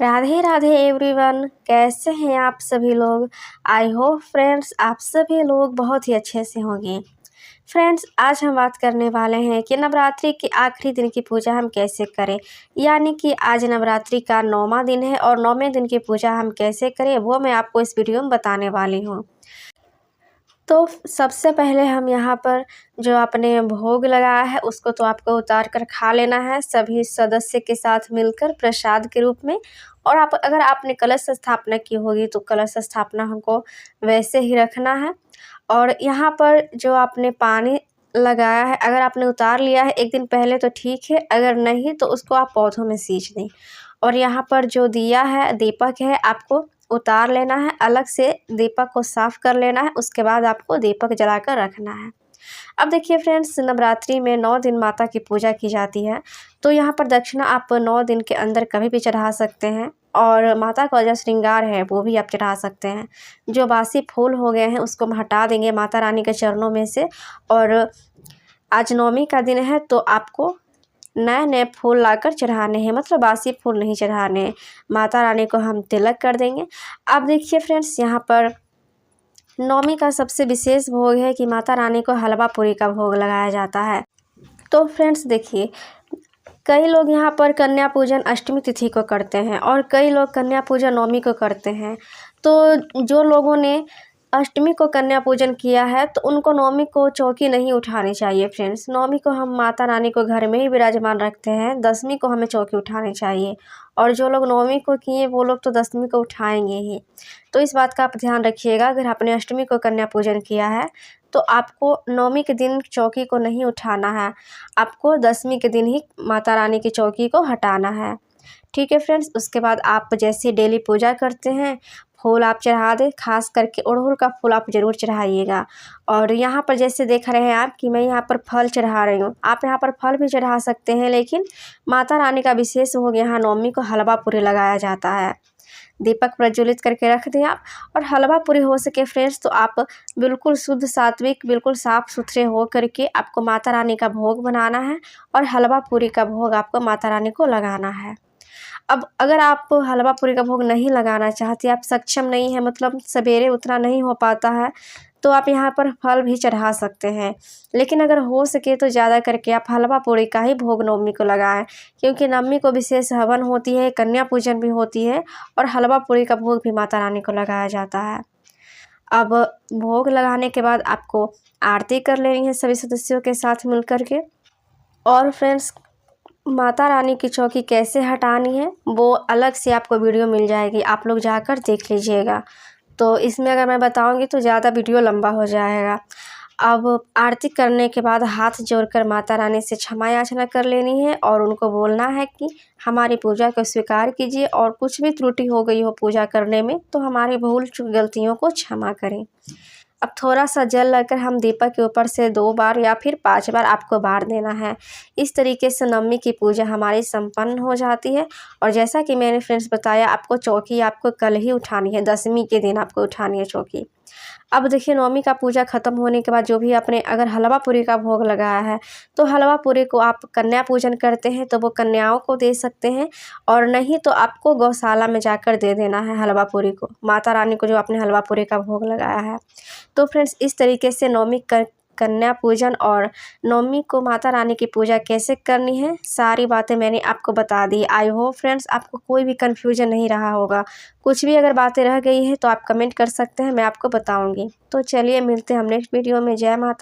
Radhe Radhe everyone, कैसे हैं आप सभी लोग। आई होप फ्रेंड्स आप सभी लोग बहुत ही अच्छे से होंगे। फ्रेंड्स, आज हम बात करने वाले हैं कि नवरात्रि के आखिरी दिन की पूजा हम कैसे करें। यानी कि आज नवरात्रि का 9वां दिन है और 9वें दिन की पूजा हम कैसे करें वो मैं आपको इस वीडियो में बताने वाली हूँ। तो सबसे पहले हम यहाँ पर जो आपने भोग लगाया है उसको तो आपको उतार कर खा लेना है सभी सदस्य के साथ मिलकर प्रसाद के रूप में। और अगर आपने कलश स्थापना की होगी तो कलश स्थापना हमको वैसे ही रखना है। और यहाँ पर जो आपने पानी लगाया है, अगर आपने उतार लिया है एक दिन पहले तो ठीक है, अगर नहीं तो उसको आप पौधों में सींच दें। और यहाँ पर जो दिया है, दीपक है, आपको उतार लेना है, अलग से दीपक को साफ़ कर लेना है, उसके बाद आपको दीपक जलाकर रखना है। अब देखिए फ्रेंड्स, नवरात्रि में 9 दिन माता की पूजा की जाती है, तो यहाँ पर दक्षिणा आप 9 दिन के अंदर कभी भी चढ़ा सकते हैं। और माता का जो श्रृंगार है वो भी आप चढ़ा सकते हैं। जो बासी फूल हो गए हैं उसको हम हटा देंगे माता रानी के चरणों में से। और आज 9वीं का दिन है तो आपको नए नए फूल लाकर चढ़ाने हैं, मतलब बासी फूल नहीं चढ़ाने हैं। माता रानी को हम तिलक कर देंगे। अब देखिए फ्रेंड्स, यहाँ पर 9वीं का सबसे विशेष भोग है कि माता रानी को हलवा पूरी का भोग लगाया जाता है। तो फ्रेंड्स देखिए, कई लोग यहाँ पर कन्या पूजन अष्टमी तिथि को करते हैं और कई लोग कन्या पूजन 9वीं को करते हैं। तो जो लोगों ने अष्टमी को कन्या पूजन किया है तो उनको 9वीं को चौकी नहीं उठानी चाहिए। फ्रेंड्स, 9वीं को हम माता रानी को घर में ही विराजमान रखते हैं, 10वीं को हमें चौकी उठानी चाहिए। और जो लोग 9वीं को किए वो लोग तो 10वीं को उठाएंगे ही। तो इस बात का आप ध्यान रखिएगा, अगर आपने अष्टमी को कन्या पूजन किया है तो आपको 9वीं के दिन चौकी को नहीं उठाना है, आपको 10वीं के दिन ही माता रानी की चौकी को हटाना है। ठीक है फ्रेंड्स, उसके बाद आप जैसे डेली पूजा करते हैं फूल आप चढ़ा दें, खास करके अड़हुल का फूल आप ज़रूर चढ़ाइएगा। और यहाँ पर जैसे देख रहे हैं आप कि मैं यहाँ पर फल चढ़ा रही हूँ, आप यहाँ पर फल भी चढ़ा सकते हैं, लेकिन माता रानी का विशेष भोग यहाँ 9वीं को हलवा पूरी लगाया जाता है। दीपक प्रज्वलित करके रख दें आप। और हलवा पूरी हो सके फ्रेंड्स तो आप बिल्कुल शुद्ध सात्विक, बिल्कुल साफ़ सुथरे हो करके आपको माता रानी का भोग बनाना है और हलवा पूरी का भोग आपको माता रानी को लगाना है। अब अगर आप हलवा पूरी का भोग नहीं लगाना चाहते, आप सक्षम नहीं हैं, मतलब सवेरे उतना नहीं हो पाता है, तो आप यहाँ पर फल भी चढ़ा सकते हैं। लेकिन अगर हो सके तो ज़्यादा करके आप हलवा पूरी का ही भोग 9वीं को लगाएं, क्योंकि 9वीं को विशेष हवन होती है, कन्या पूजन भी होती है और हलवा पूरी का भोग भी माता रानी को लगाया जाता है। अब भोग लगाने के बाद आपको आरती कर लेनी है सभी सदस्यों के साथ मिल कर के। और फ्रेंड्स, माता रानी की चौकी कैसे हटानी है वो अलग से आपको वीडियो मिल जाएगी, आप लोग जाकर देख लीजिएगा। तो इसमें अगर मैं बताऊंगी तो ज़्यादा वीडियो लंबा हो जाएगा। अब आरती करने के बाद हाथ जोड़कर माता रानी से क्षमा याचना कर लेनी है और उनको बोलना है कि हमारी पूजा को स्वीकार कीजिए और कुछ भी त्रुटि हो गई हो पूजा करने में तो हमारी भूल चूक गलतियों को क्षमा करें। अब थोड़ा सा जल लेकर हम दीपक के ऊपर से 2 बार या फिर 5 बार आपको बार देना है। इस तरीके से 9वीं की पूजा हमारी संपन्न हो जाती है। और जैसा कि मैंने फ्रेंड्स बताया, आपको चौकी आपको कल ही उठानी है, 10वीं के दिन आपको उठानी है चौकी। अब देखिए, 9वीं का पूजा ख़त्म होने के बाद जो भी आपने अगर हलवा पूरी का भोग लगाया है तो हलवा पूरी को आप कन्या पूजन करते हैं तो वो कन्याओं को दे सकते हैं, और नहीं तो आपको गौशाला में जाकर दे देना है हलवा पूरी को, माता रानी को जो आपने हलवा पूरी का भोग लगाया है। तो फ्रेंड्स, इस तरीके से 9वीं कन्या पूजन और 9वीं को माता रानी की पूजा कैसे करनी है सारी बातें मैंने आपको बता दी। आई होप फ्रेंड्स आपको कोई भी कन्फ्यूजन नहीं रहा होगा। कुछ भी अगर बातें रह गई हैं तो आप कमेंट कर सकते हैं, मैं आपको बताऊंगी। तो चलिए मिलते हैं हम नेक्स्ट वीडियो में। जय माता।